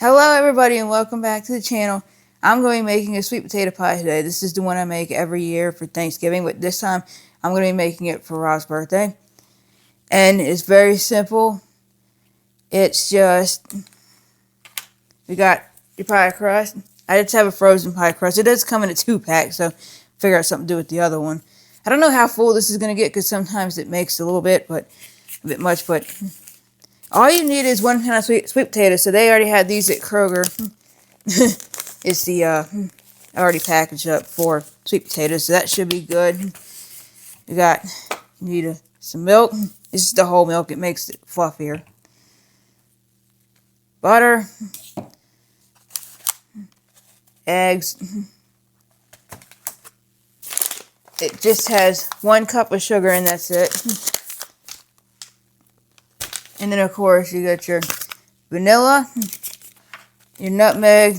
Hello everybody and welcome back to the channel. I'm going to be making a sweet potato pie today. This is the one I make every year for Thanksgiving, but this time I'm going to be making it for Rob's birthday. And it's very simple. It's just, we got your pie crust. I just have a frozen pie crust. It does come in a 2-pack, so figure out something to do with the other one. I don't know how full this is going to get because sometimes it makes a little bit, but a bit much, but all you need is one kind of sweet potato. So they already had these at Kroger. It's the already packaged up for sweet potatoes, so that should be good. You need some milk. This is the whole milk. It makes it fluffier. Butter. Eggs. It just has 1 cup of sugar and that's it. And then, of course, you got your vanilla, your nutmeg,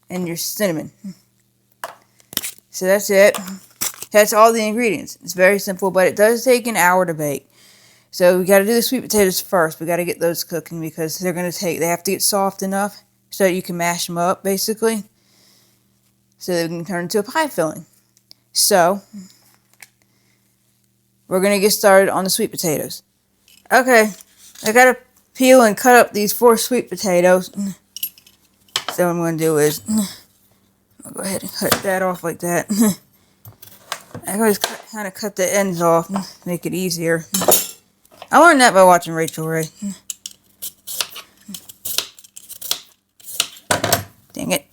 and your cinnamon. So that's it. That's all the ingredients. It's very simple, but it does take an hour to bake. So we got to do the sweet potatoes first. We got to get those cooking because they have to get soft enough so that you can mash them up, basically, so they can turn into a pie filling. So we're going to get started on the sweet potatoes. Okay. I gotta peel and cut up these 4 sweet potatoes. So what I'm gonna do is, I'll go ahead and cut that off like that. I always kind of cut the ends off, make it easier. I learned that by watching Rachel Ray. Dang it.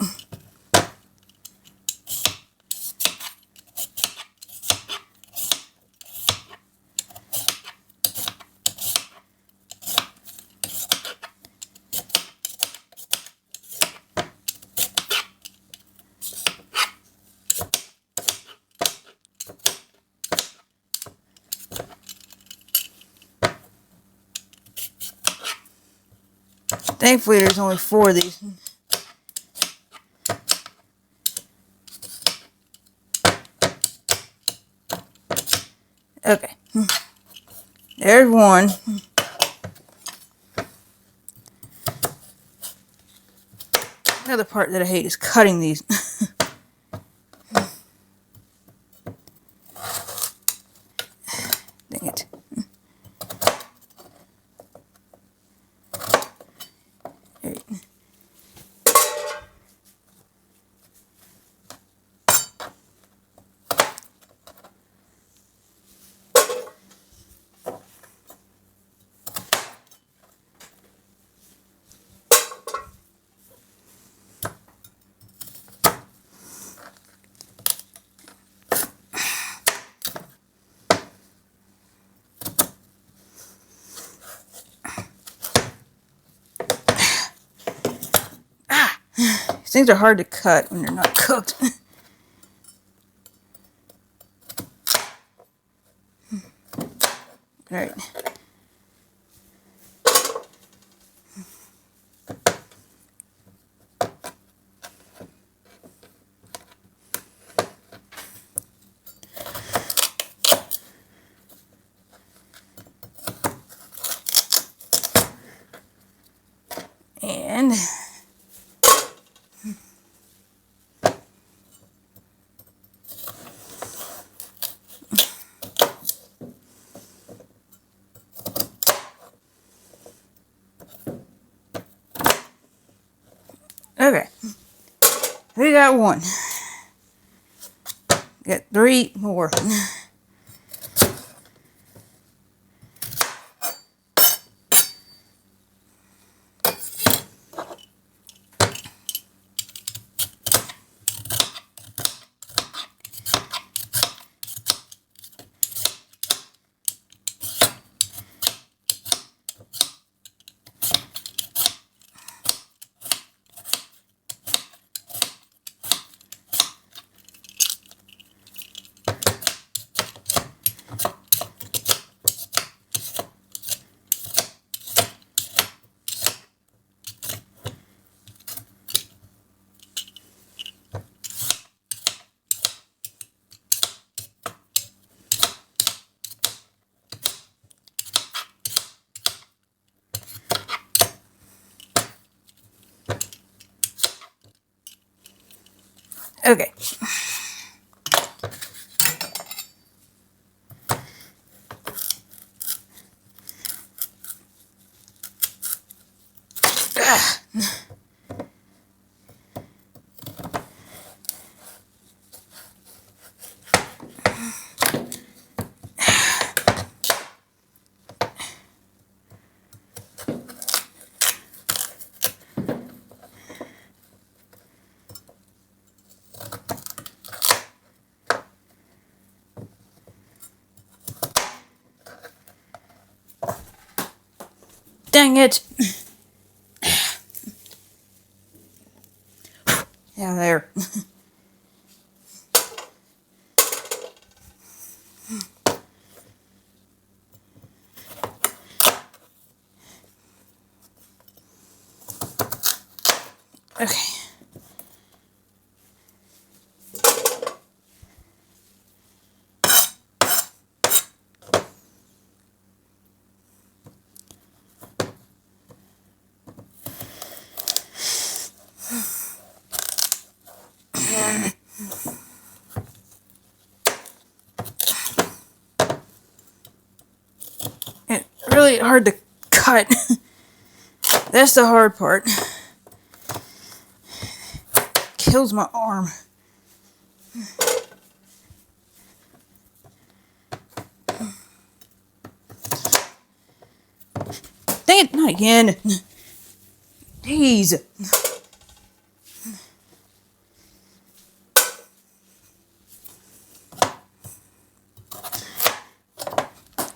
Thankfully, there's only 4 of these. Okay. There's 1. Another part that I hate is cutting these. Dang it. These things are hard to cut when they're not cooked. Alright. And okay, we got 1. Got 3 more. Okay. Dang it. Yeah, there. Okay. It's really hard to cut. That's the hard part. Kills my arm. Dang it, not again. Jeez.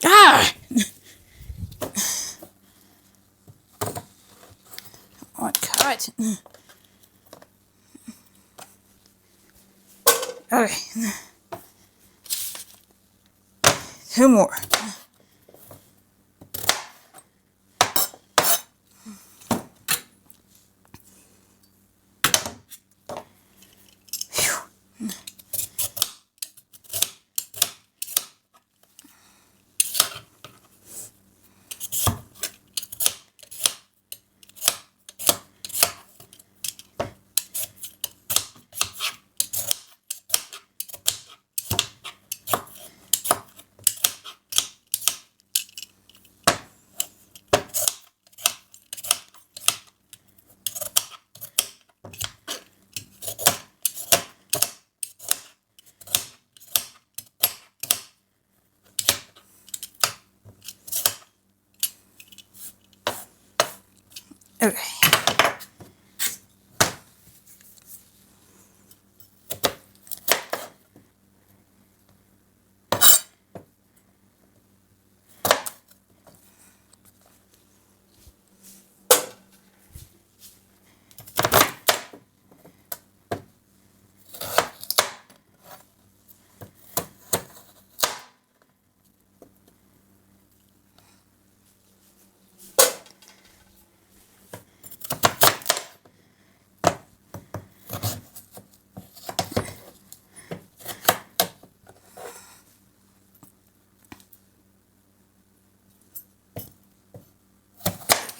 Ah! Oh, cut. Okay. 2 more. Okay.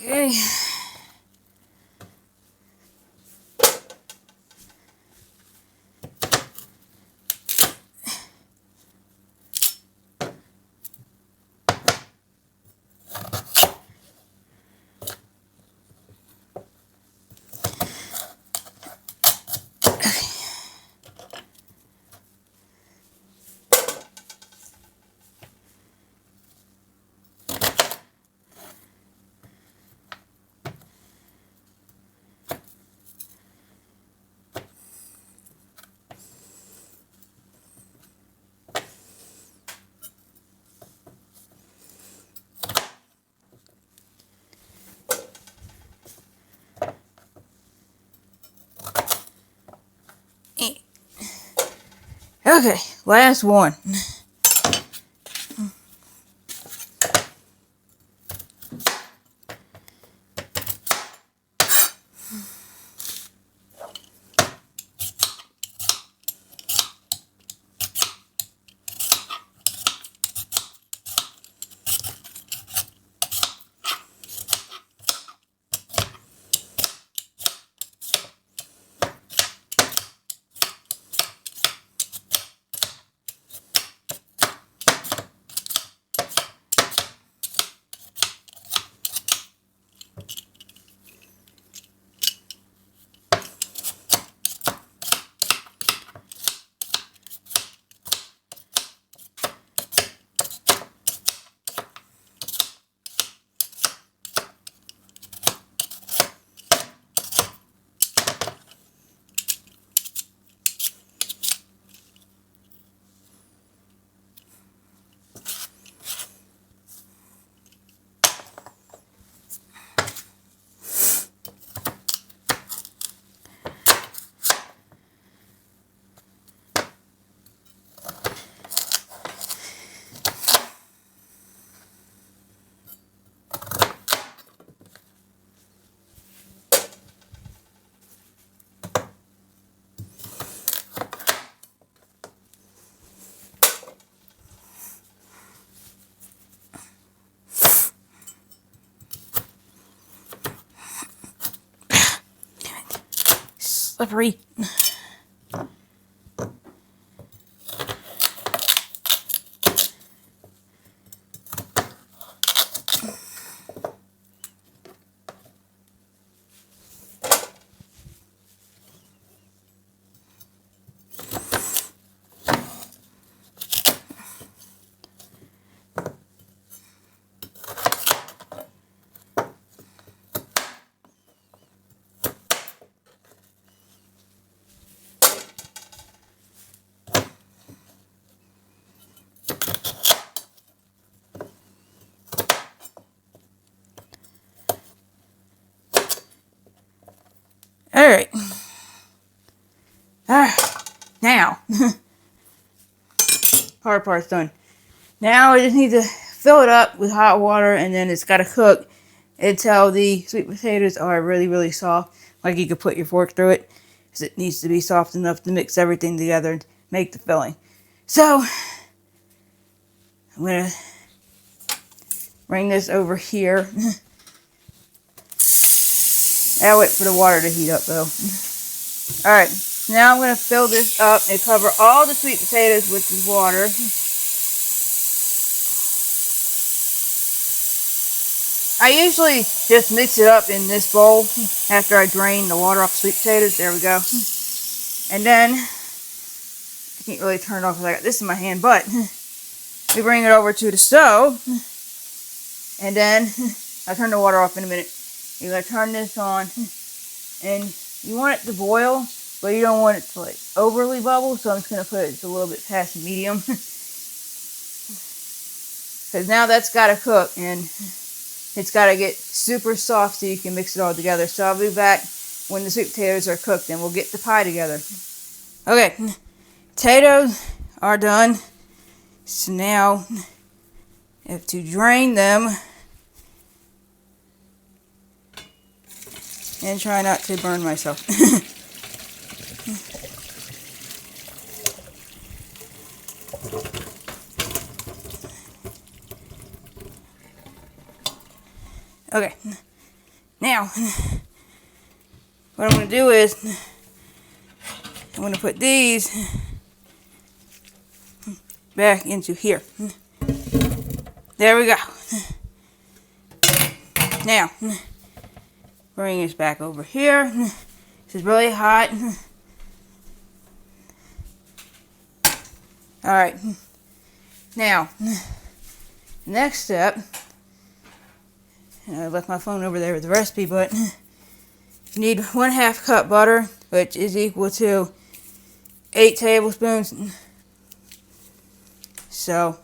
Okay. Okay, last one. slippery. Alright. Now, hard part's done. Now I just need to fill it up with hot water, and then it's got to cook until the sweet potatoes are really, really soft. Like you could put your fork through it, because it needs to be soft enough to mix everything together and make the filling. So, I'm going to bring this over here. I'll wait for the water to heat up though. Alright, now I'm going to fill this up and cover all the sweet potatoes with this water. I usually just mix it up in this bowl after I drain the water off the sweet potatoes. There we go. And then, I can't really turn it off because I got this in my hand, but we bring it over to the stove. And then, I'll turn the water off in a minute. You're going to turn this on, and you want it to boil, but you don't want it to like overly bubble, so I'm just going to put it a little bit past medium. Because now that's got to cook, and it's got to get super soft so you can mix it all together. So I'll be back when the sweet potatoes are cooked, and we'll get the pie together. Okay, potatoes are done. So now, I have to drain them. And try not to burn myself. Okay. Now, what I'm going to do is, I'm going to put these back into here. There we go. Now, bring this back over here. This is really hot. Alright. Now, next step, I left my phone over there with the recipe, but you need 1/2 cup butter, which is equal to 8 tablespoons. So,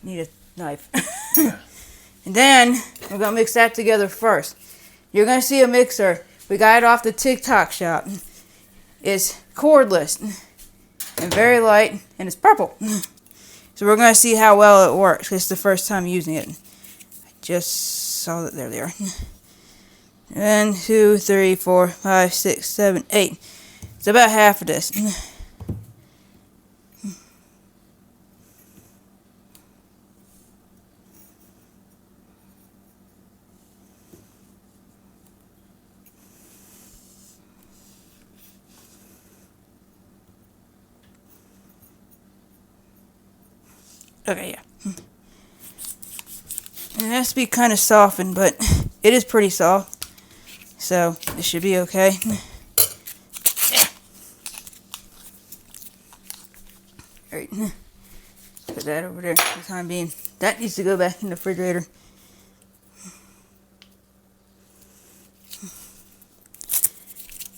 need a knife. And then we're going to mix that together first. You're going to see a mixer. We got it off the TikTok shop. It's cordless and very light, and it's purple. So we're going to see how well it works. It's the first time using it. I just saw that. There they are. 1, 2, 3, 4, 5, 6, 7, 8. It's about half of this. Okay, yeah. It has to be kind of softened, but it is pretty soft. So, it should be okay. Alright. Put that over there for the time being. That needs to go back in the refrigerator.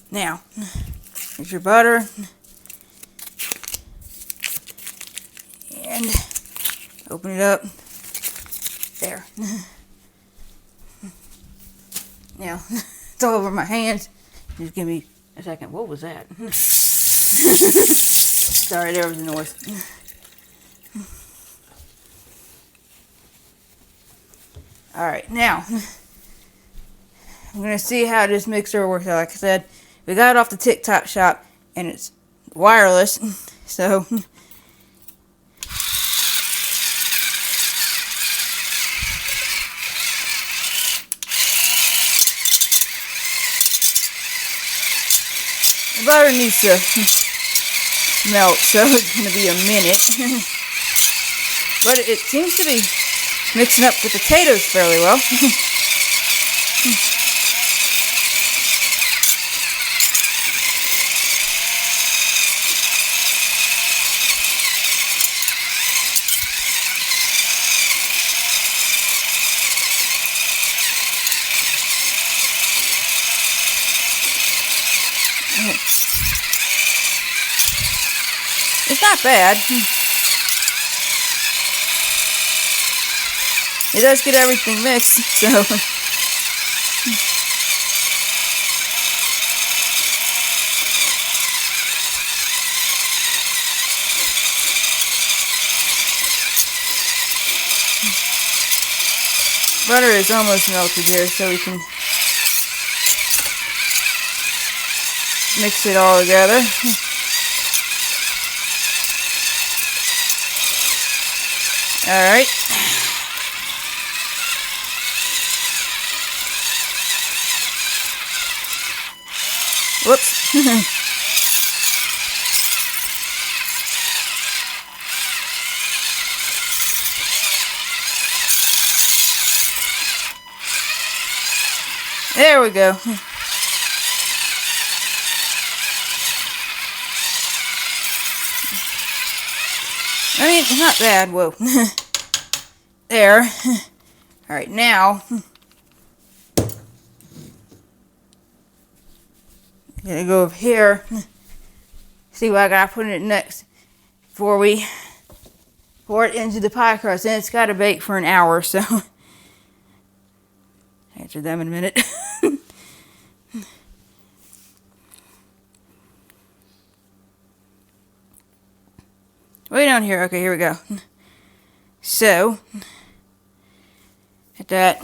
Now, here's your butter. And open it up. There. Now, it's all over my hands. Just give me a second. What was that? Sorry, there was a noise. Alright, now, I'm going to see how this mixer works out. Like I said, we got it off the TikTok shop, and it's wireless, so butter needs to melt, so it's going to be a minute. But it seems to be mixing up the potatoes fairly well. It's not bad. It does get everything mixed, so. Butter is almost melted there, so we can mix it all together. Alright. Whoops. There we go. I mean, it's not bad. Whoa. There. Alright, now I'm gonna go over here, see what I gotta put in it next before we pour it into the pie crust. And it's gotta bake for an hour, so answer them in a minute. Way down here. Okay, here we go. So, at that,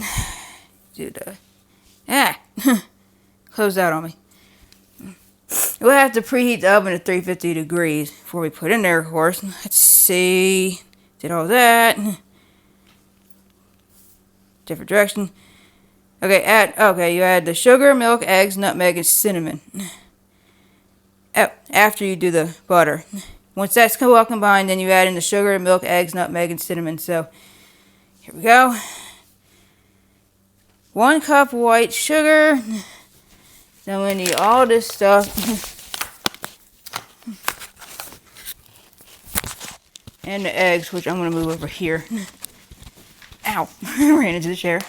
do the close that on me. We'll have to preheat the oven to 350 degrees before we put in there, of course. Let's see. Did all that. Different direction. Okay, you add the sugar, milk, eggs, nutmeg, and cinnamon. After you do the butter. Once that's well combined, then you add in the sugar, milk, eggs, nutmeg, and cinnamon. So, here we go. 1 cup white sugar. Then we need all this stuff. And the eggs, which I'm going to move over here. Ow, I ran into the chair.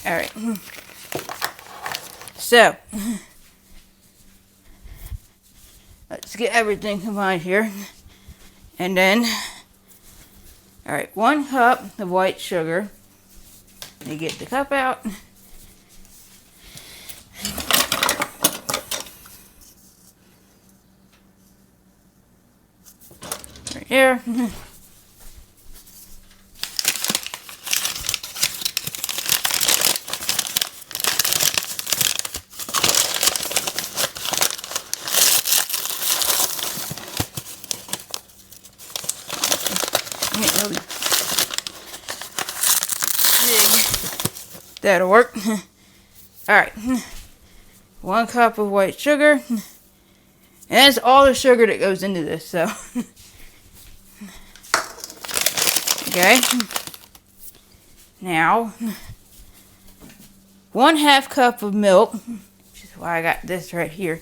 Alright. So, let's get everything combined here. And then, alright, 1 cup of white sugar. Let me get the cup out. Right here. That'll work. Alright. 1 cup of white sugar. And that's all the sugar that goes into this, so. Okay. Now, 1/2 cup of milk, which is why I got this right here.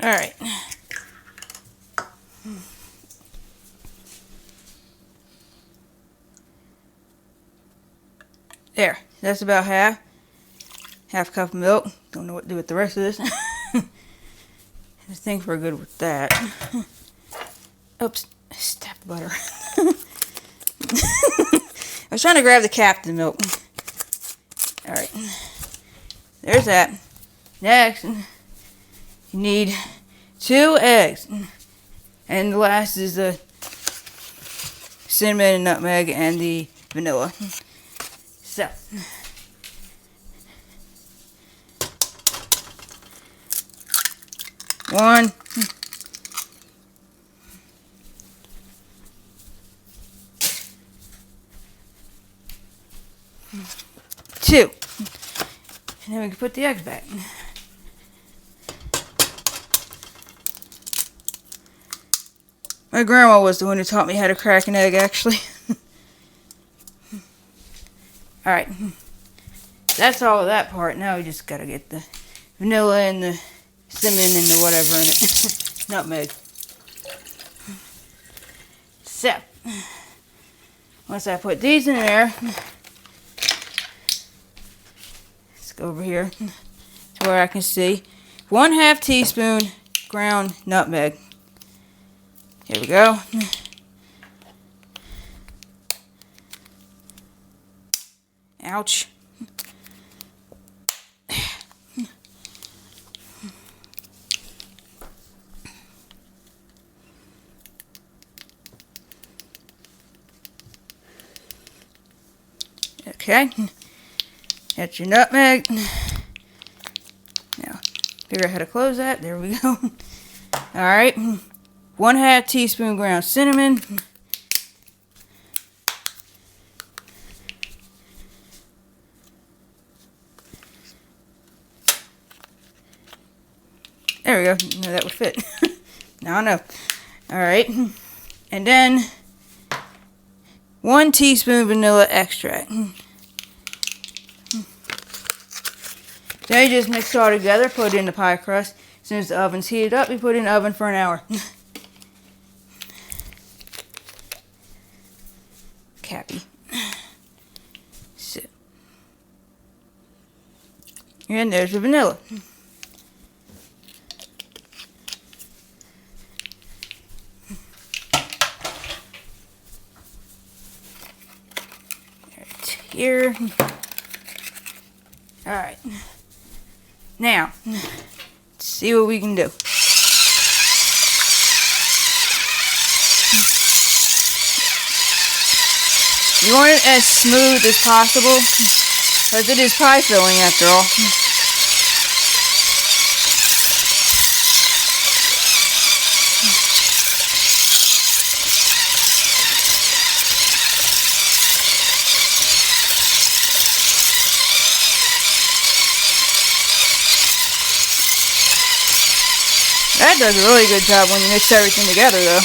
Alright. There. That's about half. 1/2 cup of milk. Don't know what to do with the rest of this. I think we're good with that. Oops. Step butter. I was trying to grab the cap to the milk. Alright, there's that. Next, you need 2 eggs. And the last is the cinnamon and nutmeg and the vanilla. So, 1, 2, and then we can put the eggs back. My grandma was the one who taught me how to crack an egg, actually. Alright, that's all of that part. Now we just gotta get the vanilla and the cinnamon and the whatever in it. Nutmeg. So, once I put these in there, let's go over here to where I can see 1/2 teaspoon ground nutmeg. Here we go. Ouch. Okay. That's your nutmeg. Now, figure out how to close that. There we go. Alright. 1/2 teaspoon ground cinnamon. There we go. No, that would fit. Now I know. Alright. And then 1 teaspoon vanilla extract. Then you just mix it all together, put it in the pie crust. As soon as the oven's heated up, you put it in the oven for an hour. Cappy. So. And there's the vanilla. Right here. Alright. Now, let's see what we can do. You want it as smooth as possible, because it is pie filling after all. That does a really good job when you mix everything together, though.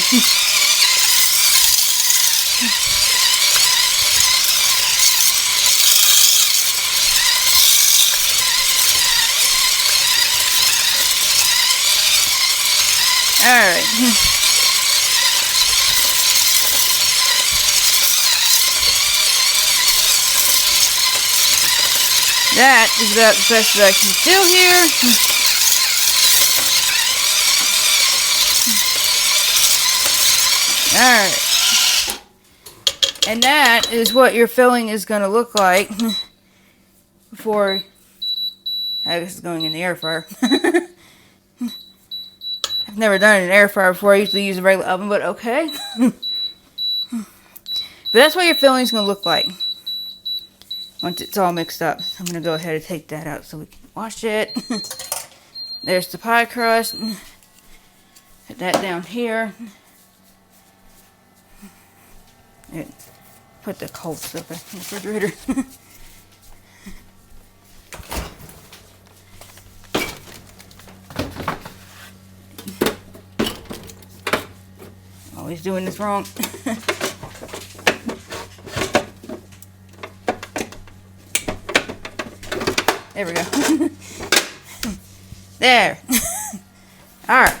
Alright. That is about the best that I can do here. Alright. And that is what your filling is going to look like before, I guess it's going in the air fryer. I've never done it in an air fryer before. I usually use a regular oven, but okay. But that's what your filling is going to look like once it's all mixed up. I'm going to go ahead and take that out so we can wash it. There's the pie crust. Put that down here. And put the cold stuff in the refrigerator. Always doing this wrong. There we go. There. Alright.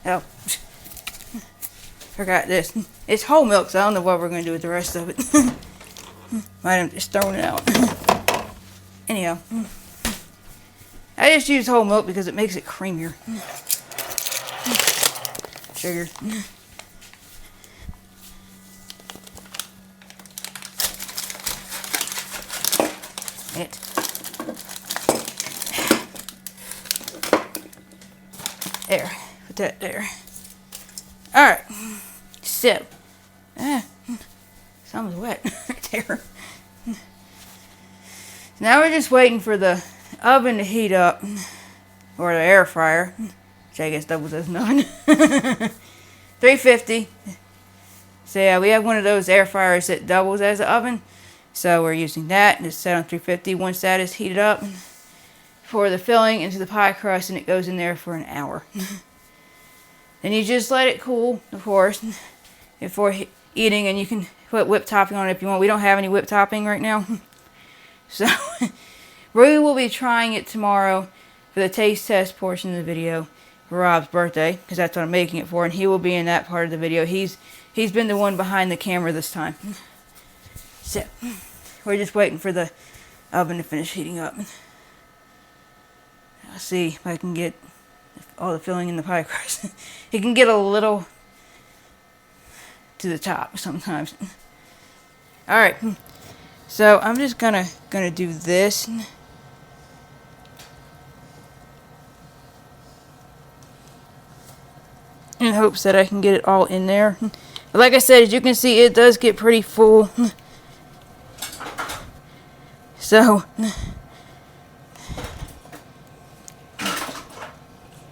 Oh. Forgot this. It's whole milk, so I don't know what we're going to do with the rest of it. Might have just thrown it out. Anyhow. I just use whole milk because it makes it creamier. Sugar. it. There, put that there. Alright, so, something's wet right there. Now we're just waiting for the oven to heat up, or the air fryer, which I guess doubles as an oven. 350. So yeah, we have one of those air fryers that doubles as an oven, so we're using that, and it's set on 350. Once that is heated up, pour the filling into the pie crust, and it goes in there for an hour. Then you just let it cool, of course, before eating, and you can put whipped topping on it if you want. We don't have any whipped topping right now. So, we will be trying it tomorrow for the taste test portion of the video for Rob's birthday, because that's what I'm making it for, and he will be in that part of the video. He's been the one behind the camera this time. So, we're just waiting for the oven to finish heating up. I'll see if I can get all the filling in the pie crust. It can get a little to the top sometimes. Alright, so I'm just gonna do this. In hopes that I can get it all in there. But like I said, as you can see, it does get pretty full. So,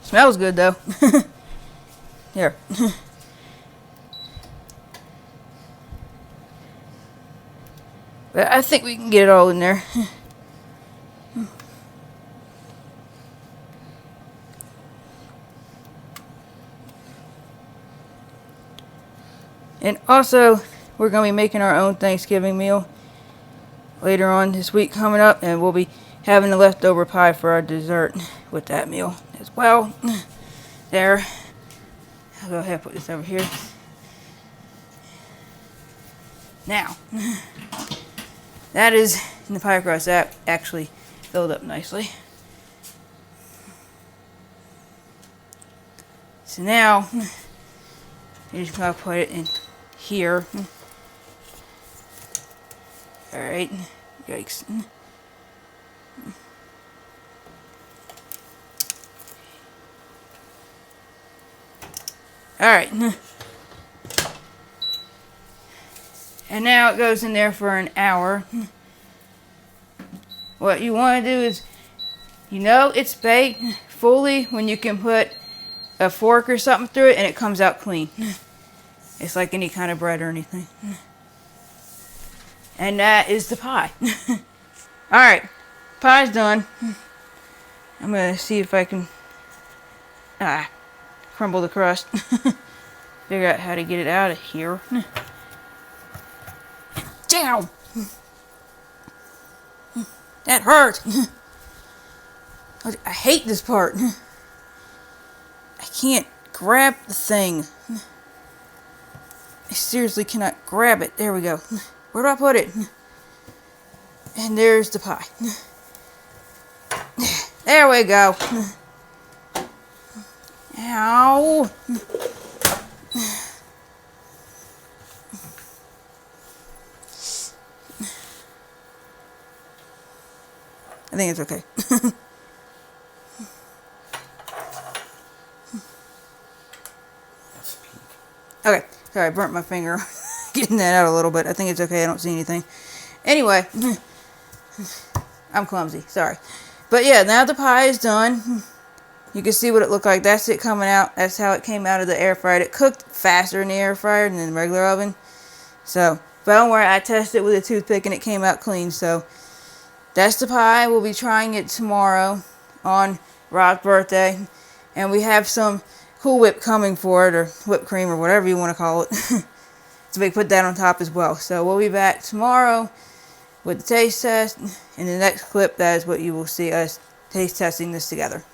smells good though. Here. But I think we can get it all in there. And also, we're going to be making our own Thanksgiving meal later on this week coming up, and we'll be having the leftover pie for our dessert with that meal as well. There. I'll go ahead and put this over here. Now, that is in the pie crust. That actually filled up nicely. So now, you just gotta put it in here. Alright. Yikes. Alright. And now it goes in there for an hour. What you want to do is, you know it's baked fully when you can put a fork or something through it and it comes out clean. It's like any kind of bread or anything. And that is the pie. Alright, pie's done. I'm going to see if I can crumble the crust. Figure out how to get it out of here. Down! That hurt! I hate this part. I can't grab the thing. I seriously cannot grab it. There we go. Where do I put it? And there's the pie. There we go. Ow. I think it's okay. Okay, sorry, I burnt my finger getting that out a little bit. I think it's okay, I don't see anything. Anyway, I'm clumsy, sorry. But yeah, now the pie is done. You can see what it looked like. That's it coming out. That's how it came out of the air fryer. It cooked faster in the air fryer than in the regular oven. So, but don't worry, I tested it with a toothpick and it came out clean. So, that's the pie. We'll be trying it tomorrow on Rob's birthday. And we have some Cool Whip coming for it, or whipped cream, or whatever you want to call it. So we put that on top as well. So we'll be back tomorrow with the taste test. In the next clip, that is what you will see us taste testing this together.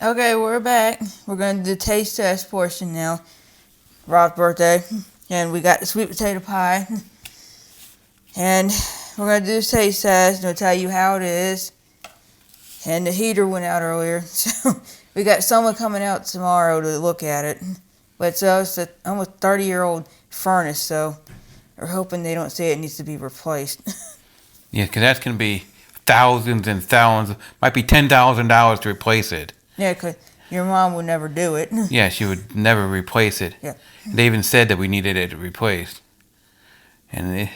Okay, we're back. We're going to do the taste test portion now. Rob's birthday. And we got the sweet potato pie. And we're going to do this taste test. And I'll tell you how it is. And the heater went out earlier. So we got someone coming out tomorrow to look at it. But it's an almost 30-year-old furnace. So we're hoping they don't say it needs to be replaced. Yeah, because that's going to be thousands and thousands, might be $10,000 to replace it. Yeah, because your mom would never do it. Yeah, she would never replace it. Yeah. They even said that we needed it replaced. And it's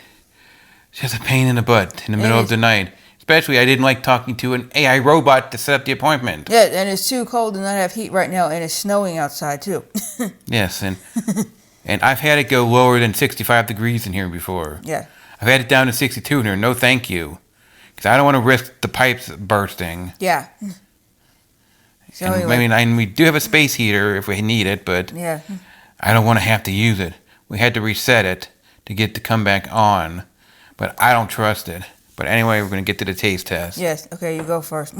just a pain in the butt in the middle of the night. Especially, I didn't like talking to an AI robot to set up the appointment. Yeah, and it's too cold to not have heat right now, and it's snowing outside, too. Yes, and I've had it go lower than 65 degrees in here before. Yeah. I've had it down to 62 in here. No, thank you. Because I don't want to risk the pipes bursting. Yeah. So And, anyway. I mean, we do have a space heater if we need it, but Yeah. I don't want to have to use it. We had to reset it to get to come back on, but I don't trust it. But anyway, we're going to get to the taste test. Yes. Okay, you go first.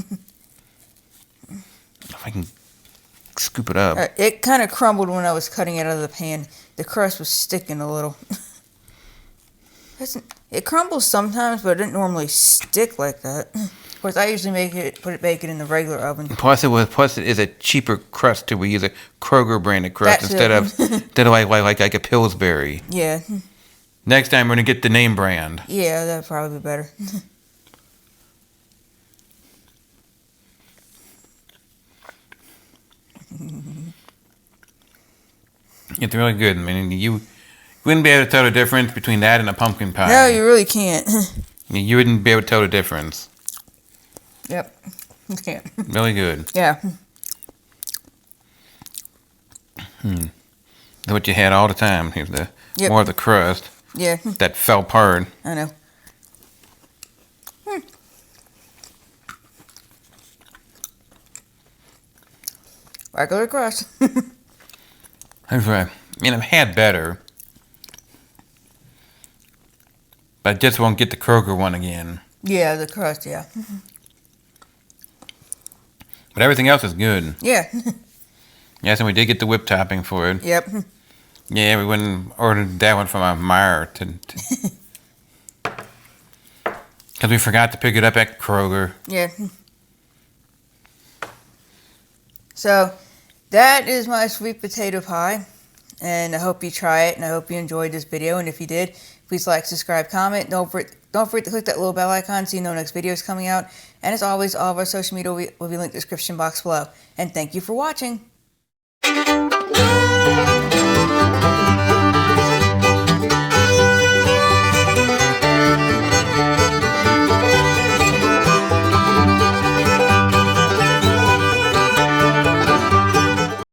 If I can scoop it up. It kind of crumbled when I was cutting it out of the pan. The crust was sticking a little. It crumbles sometimes, but it didn't normally stick like that. Of course, I usually bake it in the regular oven. Plus, it is a cheaper crust too. We use a Kroger branded crust That's instead it. of like a Pillsbury. Yeah. Next time we're gonna get the name brand. Yeah, that'd probably be better. It's really good. I mean, you wouldn't be able to tell the difference between that and a pumpkin pie. No, you really can't. You wouldn't be able to tell the difference. Yep. You can't. Really good. Yeah. What you had all the time. Here's the more of the crust. Yeah. That fell apart. I know. Regular crust. That's right. I mean, I've had better. But I just won't get the Kroger one again. Yeah, the crust, yeah. But everything else is good. Yeah. Yes, and we did get the whipped topping for it. Yep. Yeah, we went and ordered that one from a Meyer because we forgot to pick it up at Kroger. Yeah. So, that is my sweet potato pie. And I hope you try it, and I hope you enjoyed this video. And if you did, please like, subscribe, comment. Don't forget to click that little bell icon so you know next video is coming out. And as always, all of our social media will be linked in the description box below. And thank you for watching.